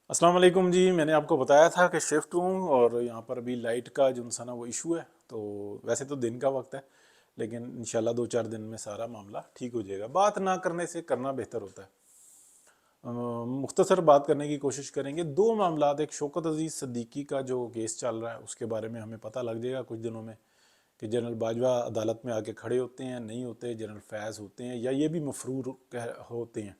السلام علیکم جی، میں نے آپ کو بتایا تھا کہ شفٹ ہوں اور یہاں پر ابھی لائٹ کا جو نا وہ ایشو ہے، تو ویسے تو دن کا وقت ہے لیکن انشاءاللہ 2-4 دن میں سارا معاملہ ٹھیک ہو جائے گا۔ بات نہ کرنے سے کرنا بہتر ہوتا ہے۔ مختصر بات کرنے کی کوشش کریں گے۔ دو معاملات، ایک شوکت عزیز صدیقی کا جو کیس چل رہا ہے اس کے بارے میں ہمیں پتہ لگ جائے گا کچھ دنوں میں کہ جنرل باجوہ عدالت میں آ کے کھڑے ہوتے ہیں نہیں ہوتے، جنرل فیض ہوتے ہیں یا یہ بھی مفرور ہوتے ہیں،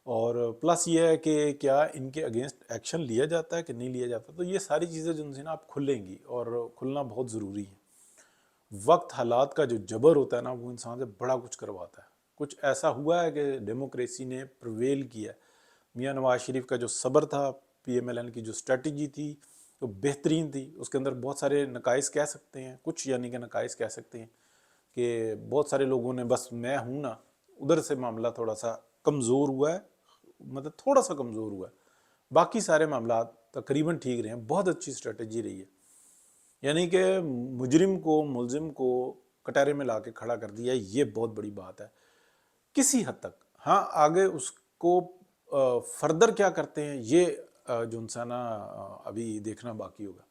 اور پلس یہ ہے کہ کیا ان کے اگینسٹ ایکشن لیا جاتا ہے کہ نہیں لیا جاتا۔ تو یہ ساری چیزیں جو نا آپ کھلیں گی اور کھلنا بہت ضروری ہے۔ وقت حالات کا جو جبر ہوتا ہے نا وہ انسان سے بڑا کچھ کرواتا ہے۔ کچھ ایسا ہوا ہے کہ ڈیموکریسی نے پرویل کیا ہے۔ میاں نواز شریف کا جو صبر تھا، پی ایم ایل این کی جو اسٹریٹجی تھی وہ بہترین تھی۔ اس کے اندر بہت سارے نقائص کہہ سکتے ہیں، کچھ یعنی کہ نقائص کہہ سکتے ہیں کہ بہت سارے لوگوں نے بس میں ہوں نا ادھر سے معاملہ تھوڑا سا کمزور ہوا ہے، مطلب تھوڑا سا کمزور ہوا ہے، باقی سارے معاملات تقریباً ٹھیک رہے ہیں۔ بہت اچھی اسٹریٹجی رہی ہے، یعنی کہ مجرم کو، ملزم کو کٹہرے میں لا کے کھڑا کر دیا، یہ بہت بڑی بات ہے کسی حد تک۔ ہاں آگے اس کو فردر کیا کرتے ہیں یہ جو انسانہ ابھی دیکھنا باقی ہوگا۔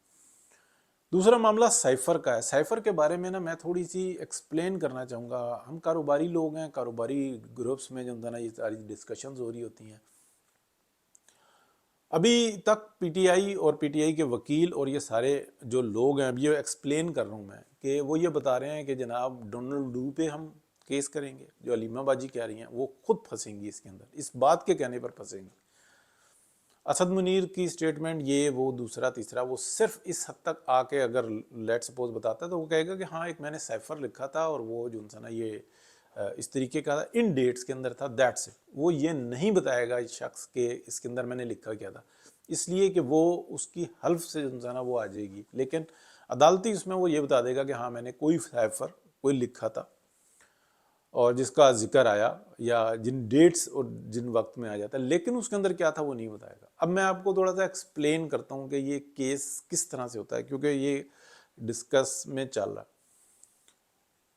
دوسرا معاملہ سائفر کا ہے۔ سائفر کے بارے میں نا میں تھوڑی سی ایکسپلین کرنا چاہوں گا۔ ہم کاروباری لوگ ہیں، کاروباری گروپس میں جو نا یہ ساری ڈسکشنز ہو رہی ہوتی ہیں۔ ابھی تک پی ٹی آئی اور پی ٹی آئی کے وکیل اور یہ سارے جو لوگ ہیں، ابھی یہ ایکسپلین کر رہا ہوں میں کہ وہ یہ بتا رہے ہیں کہ جناب ڈونلڈ ڈو پہ ہم کیس کریں گے۔ جو علیمہ باجی کہہ رہی ہیں وہ خود پھنسیں گی اس کے اندر، اس بات کے کہنے پر پھنسیں گی۔ اسد منیر کی سٹیٹمنٹ یہ وہ دوسرا تیسرا، وہ صرف اس حد تک آ کے اگر لیٹ سپوز بتاتا ہے تو وہ کہے گا کہ ہاں ایک میں نے سائفر لکھا تھا اور وہ جو نا یہ اس طریقے کا تھا، ان ڈیٹس کے اندر تھا، دیٹس اٹ۔ وہ یہ نہیں بتائے گا اس شخص کے اس کے اندر میں نے لکھا کیا تھا، اس لیے کہ وہ اس کی حلف سے جو نا وہ آ جائے گی۔ لیکن عدالتی اس میں وہ یہ بتا دے گا کہ ہاں میں نے کوئی سائفر کوئی لکھا تھا اور جس کا ذکر آیا یا جن ڈیٹس اور جن وقت میں آ جاتا ہے، لیکن اس کے اندر کیا تھا وہ نہیں بتائے گا۔ اب میں آپ کو تھوڑا سا ایکسپلین کرتا ہوں کہ یہ کیس کس طرح سے ہوتا ہے، کیونکہ یہ ڈسکس میں چل رہا ہے۔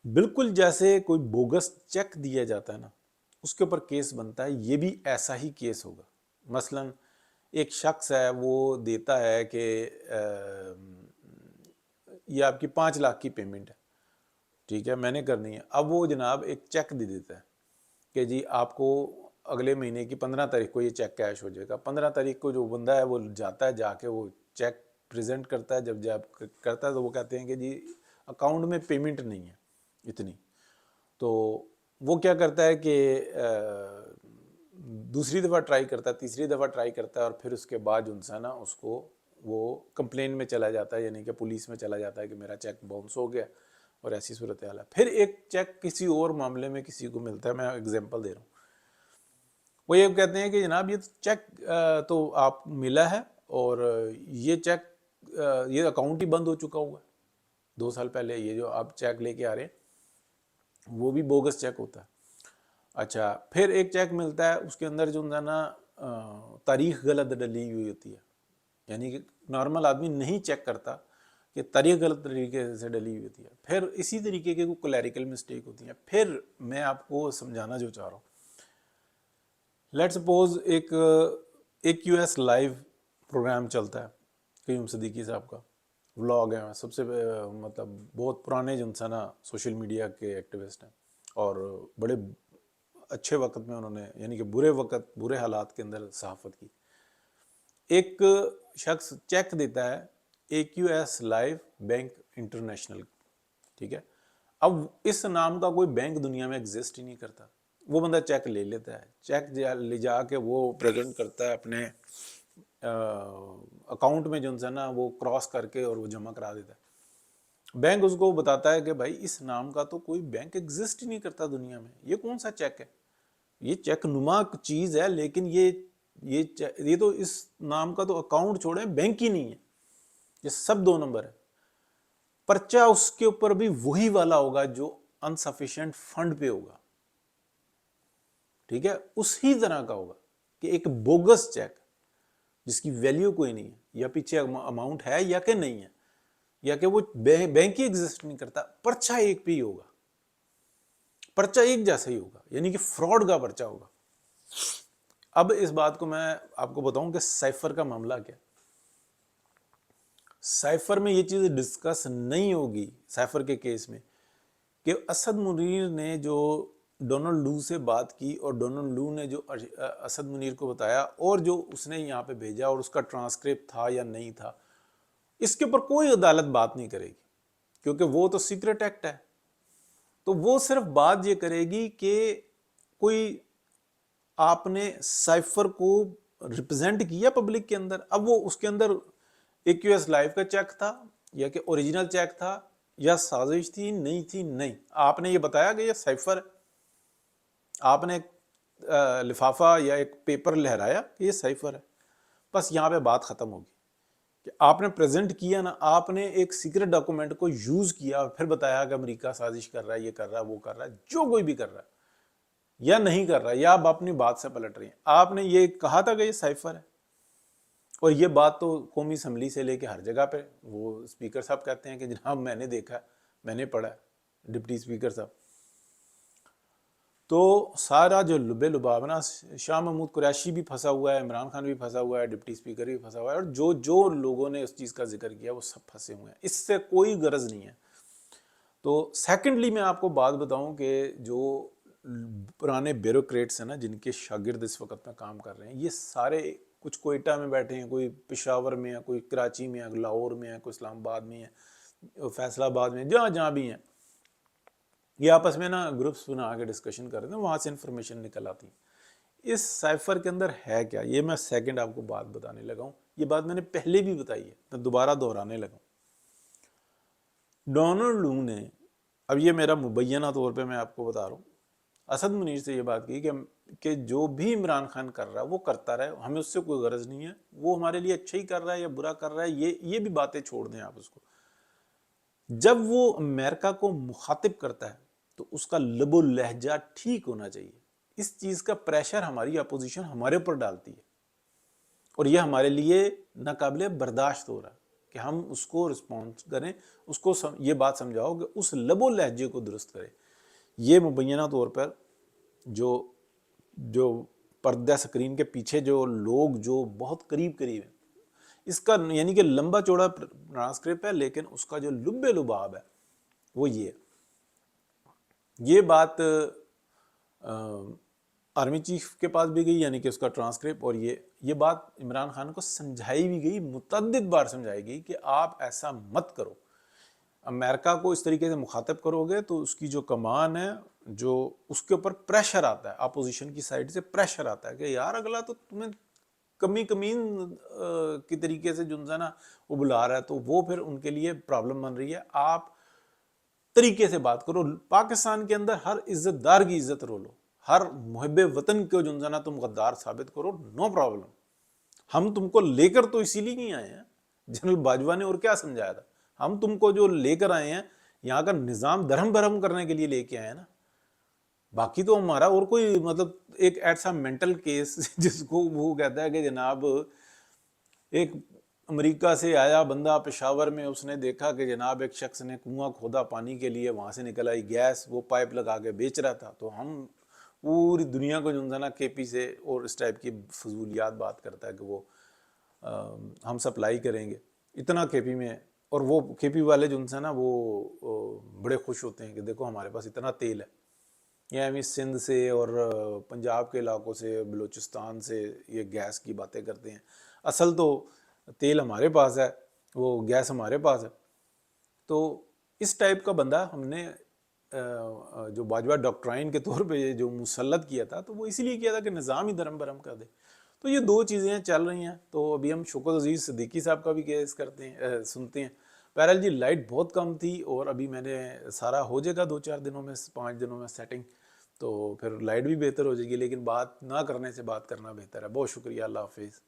بالکل جیسے کوئی بوگس چیک دیا جاتا ہے نا، اس کے اوپر کیس بنتا ہے، یہ بھی ایسا ہی کیس ہوگا۔ مثلا ایک شخص ہے وہ دیتا ہے کہ یہ آپ کی 5 لاکھ کی پیمنٹ ہے، ٹھیک ہے میں نے کرنی ہے۔ اب وہ جناب ایک چیک دے دیتا ہے کہ جی آپ کو اگلے مہینے کی 15 تاریخ کو یہ چیک کیش ہو جائے گا۔ 15 تاریخ کو جو بندہ ہے وہ جاتا ہے، جا کے وہ چیک پریزنٹ کرتا ہے، جب کرتا ہے تو وہ کہتے ہیں کہ جی اکاؤنٹ میں پیمنٹ نہیں ہے اتنی۔ تو وہ کیا کرتا ہے کہ دوسری دفعہ ٹرائی کرتا ہے، تیسری دفعہ ٹرائی کرتا ہے، اور پھر اس کے بعد جو ہے نا اس کو وہ کمپلین میں چلا جاتا ہے، یعنی کہ پولیس میں چلا جاتا ہے کہ میرا چیک باؤنس ہو گیا اور ایسی صورتحال ہے۔ پھر ایک چیک کسی اور معاملے میں کسی کو ملتا ہے، میں اگزامپل دے رہا ہوں۔ وہ یہ کہتے ہیں کہ جناب یہ چیک تو آپ ملا ہے اور یہ چیک یہ اکاؤنٹ ہی بند ہو چکا ہوا ہے 2 سال پہلے، یہ جو آپ چیک لے کے آ رہے ہیں وہ بھی بوگس چیک ہوتا ہے۔ اچھا پھر ایک چیک ملتا ہے، اس کے اندر جو نا تاریخ غلط ڈلی ہوئی ہوتی ہے، یعنی کہ نارمل آدمی نہیں چیک کرتا کہ تاریخ غلط طریقے سے ڈلی ہوئی ہوتی ہے۔ پھر اسی طریقے کے کوئی کلیریکل مسٹیک ہوتی ہیں۔ پھر میں آپ کو سمجھانا جو چاہ رہا ہوں، لیٹ سپوز ایک یو ایس لائیو پروگرام چلتا ہے قیوم صدیقی صاحب کا، ولاگ ہے، سب سے مطلب بہت پرانے جو نا سوشل میڈیا کے ایکٹیوسٹ ہیں، اور بڑے اچھے وقت میں انہوں نے، یعنی کہ برے وقت برے حالات کے اندر صحافت کی۔ ایک شخص چیک دیتا ہے ایک U S live bank international, ٹھیک ہے۔ اب اس نام کا کوئی بینک دنیا میں ایگزسٹ ہی نہیں کرتا۔ وہ بندہ چیک لے لیتا ہے، چیک لے جا کے وہ پریزنٹ کرتا ہے اپنے اکاؤنٹ میں جو ہے نا وہ کراس کر کے اور وہ جمع کرا دیتا ہے۔ بینک اس کو بتاتا ہے کہ بھائی اس نام کا تو کوئی بینک ایگزسٹ ہی نہیں کرتا دنیا میں، یہ کون سا چیک ہے؟ یہ چیک نما چیز ہے، لیکن یہ تو اس نام کا تو اکاؤنٹ چھوڑیں بینک ہی نہیں ہے، یہ سب 2 نمبر ہے۔ پرچہ اس کے اوپر بھی وہی والا ہوگا جو انسفیشینٹ فنڈ پہ ہوگا، ٹھیک ہے، اسی طرح کا ہوگا کہ ایک بوگس چیک جس کی ویلیو کوئی نہیں ہے، یا پیچھے اماؤنٹ ہے یا کہ نہیں ہے، یا کہ وہ بینک ہی ایگزسٹ نہیں کرتا، پرچہ ایک پہ ہی ہوگا، پرچہ ایک جیسا ہی ہوگا، یعنی کہ فراڈ کا پرچہ ہوگا۔ اب اس بات کو میں آپ کو بتاؤں کہ سائفر کا معاملہ کیا ہے. سائفر میں یہ چیز ڈسکس نہیں ہوگی سائفر کے کیس میں کہ اسد منیر نے جو ڈونلڈ لو سے بات کی اور ڈونلڈ لو نے جو اسد منیر کو بتایا اور جو اس نے یہاں پہ بھیجا اور اس کا ٹرانسکرپٹ تھا یا نہیں تھا، اس کے اوپر کوئی عدالت بات نہیں کرے گی کیونکہ وہ تو سیکرٹ ایکٹ ہے. تو وہ صرف بات یہ کرے گی کہ کوئی آپ نے سائفر کو ریپرزینٹ کیا پبلک کے اندر. اب وہ اس کے اندر ایک کیو ایس لائف کا چیک تھا یا کہ اوریجنل چیک تھا یا سازش تھی، نہیں تھی، نہیں. آپ نے یہ بتایا کہ یہ سائفر ہے، آپ نے ایک لفافہ یا ایک پیپر لہرایا کہ یہ سائفر ہے، بس یہاں پہ بات ختم ہوگی. کہ آپ نے پریزنٹ کیا نا، آپ نے ایک سیکرٹ ڈاکومنٹ کو یوز کیا اور پھر بتایا کہ امریکہ سازش کر رہا ہے، یہ کر رہا ہے، وہ کر رہا ہے، جو کوئی بھی کر رہا ہے یا نہیں کر رہا ہے، یا آپ اپنی بات سے پلٹ رہی ہیں. آپ نے یہ کہا تھا کہ یہ سائفر ہے، اور یہ بات تو قومی اسمبلی سے لے کے ہر جگہ پہ وہ اسپیکر صاحب کہتے ہیں کہ جناب میں نے دیکھا، میں نے پڑھا، ڈپٹی اسپیکر صاحب. تو سارا جو لبے لباب نا، شاہ محمود قریشی بھی پھنسا ہوا ہے، عمران خان بھی پھنسا ہوا ہے، ڈپٹی اسپیکر بھی پھنسا ہوا ہے، اور جو لوگوں نے اس چیز کا ذکر کیا وہ سب پھنسے ہوئے ہیں. اس سے کوئی غرض نہیں ہے. تو سیکنڈلی میں آپ کو بات بتاؤں کہ جو پرانے بیوروکریٹس ہیں نا، جن کے شاگرد اس وقت میں کام کر رہے ہیں، یہ سارے کچھ کوئٹہ میں بیٹھے ہیں، کوئی پشاور میں ہے، کوئی کراچی میں ہے، لاہور میں ہے، کوئی اسلام آباد میں ہے، فیصل آباد میں، جہاں بھی ہیں، یہ آپس میں نا گروپس بنا کے ڈسکشن کر رہے ہیں، وہاں سے انفارمیشن نکل آتی ہے. اس سائفر کے اندر ہے کیا، یہ میں سیکنڈ آپ کو بات بتانے لگا ہوں. یہ بات میں نے پہلے بھی بتائی ہے، میں دوبارہ دہرانے لگا ہوں. ڈونلڈ لو نے، اب یہ میرا مبینہ طور پہ میں آپ کو بتا رہا ہوں، اسد منیر سے یہ بات کی کہ جو بھی عمران خان کر رہا ہے وہ کرتا رہے، ہمیں اس سے کوئی غرض نہیں ہے، وہ ہمارے لیے اچھا ہی کر رہا ہے یا برا کر رہا ہے، یہ بھی باتیں چھوڑ دیں آپ اس کو. جب وہ امریکہ کو مخاطب کرتا ہے تو اس کا لب و لہجہ ٹھیک ہونا چاہیے. اس چیز کا پریشر ہماری اپوزیشن ہمارے اوپر ڈالتی ہے، اور یہ ہمارے لیے ناقابل برداشت ہو رہا ہے کہ ہم اس کو رسپانس کریں، اس کو یہ بات سمجھاؤ کہ اس لب و لہجے کو درست کرے. یہ مبینہ طور پر جو پردہ سکرین کے پیچھے جو لوگ جو بہت قریب ہیں، اس کا یعنی کہ لمبا چوڑا ٹرانسکرپٹ ہے، لیکن اس کا جو لب لباب ہے وہ یہ بات آرمی چیف کے پاس بھی گئی، یعنی کہ اس کا ٹرانسکرپٹ، اور یہ بات عمران خان کو سمجھائی بھی گئی، متعدد بار سمجھائی گئی کہ آپ ایسا مت کرو. امریکہ کو اس طریقے سے مخاطب کرو گے تو اس کی جو کمان ہے، جو اس کے اوپر پریشر آتا ہے، اپوزیشن کی سائڈ سے پریشر آتا ہے کہ یار اگلا تو تمہیں کمین کی طریقے سے جو ہے نا وہ بلا رہا ہے، تو وہ پھر ان کے لیے پرابلم بن رہی ہے. آپ طریقے سے بات کرو. پاکستان کے اندر ہر عزت دار کی عزت رولو، ہر محب وطن کو جو ہے نا تم غدار ثابت کرو، نو پرابلم. ہم تم کو لے کر تو اسی لیے نہیں آئے ہیں، جنرل باجوہ نے اور کیا سمجھایا تھا، ہم تم کو جو لے کر آئے ہیں یہاں کا نظام درہم برہم کرنے کے لیے لے کے آئے ہیں نا. باقی تو ہمارا اور کوئی مطلب ایک ایسا مینٹل کیس جس کو وہ کہتا ہے کہ جناب ایک امریکہ سے آیا بندہ پشاور میں، اس نے دیکھا کہ جناب ایک شخص نے کنواں کھودا پانی کے لیے، وہاں سے نکل آئی گیس، وہ پائپ لگا کے بیچ رہا تھا. تو ہم پوری دنیا کو جو ہے نا کے پی سے اور اس ٹائپ کی فضولیات بات کرتا ہے کہ وہ ہم سپلائی کریں گے اتنا کے پی میں، اور وہ کے پی والے جو ہے نا وہ بڑے خوش ہوتے ہیں کہ دیکھو ہمارے پاس اتنا تیل ہے. یعنی سندھ سے اور پنجاب کے علاقوں سے، بلوچستان سے یہ گیس کی باتیں کرتے ہیں، اصل تو تیل ہمارے پاس ہے، وہ گیس ہمارے پاس ہے. تو اس ٹائپ کا بندہ ہم نے جو باجوہ ڈاکٹرائن کے طور پہ جو مسلط کیا تھا، تو وہ اسی لیے کیا تھا کہ نظام ہی درم برہم کر دے. تو یہ دو چیزیں چل رہی ہیں. تو ابھی ہم شوکت عزیز صدیقی صاحب کا بھی کیس کرتے ہیں، سنتے ہیں. بہرحال جی لائٹ بہت کم تھی، اور ابھی میں نے سارا ہو جائے گا 2-4 دنوں میں، 5 دنوں میں سیٹنگ، تو پھر لائٹ بھی بہتر ہو جائے گی. لیکن بات نہ کرنے سے بات کرنا بہتر ہے. بہت شکریہ، اللہ حافظ.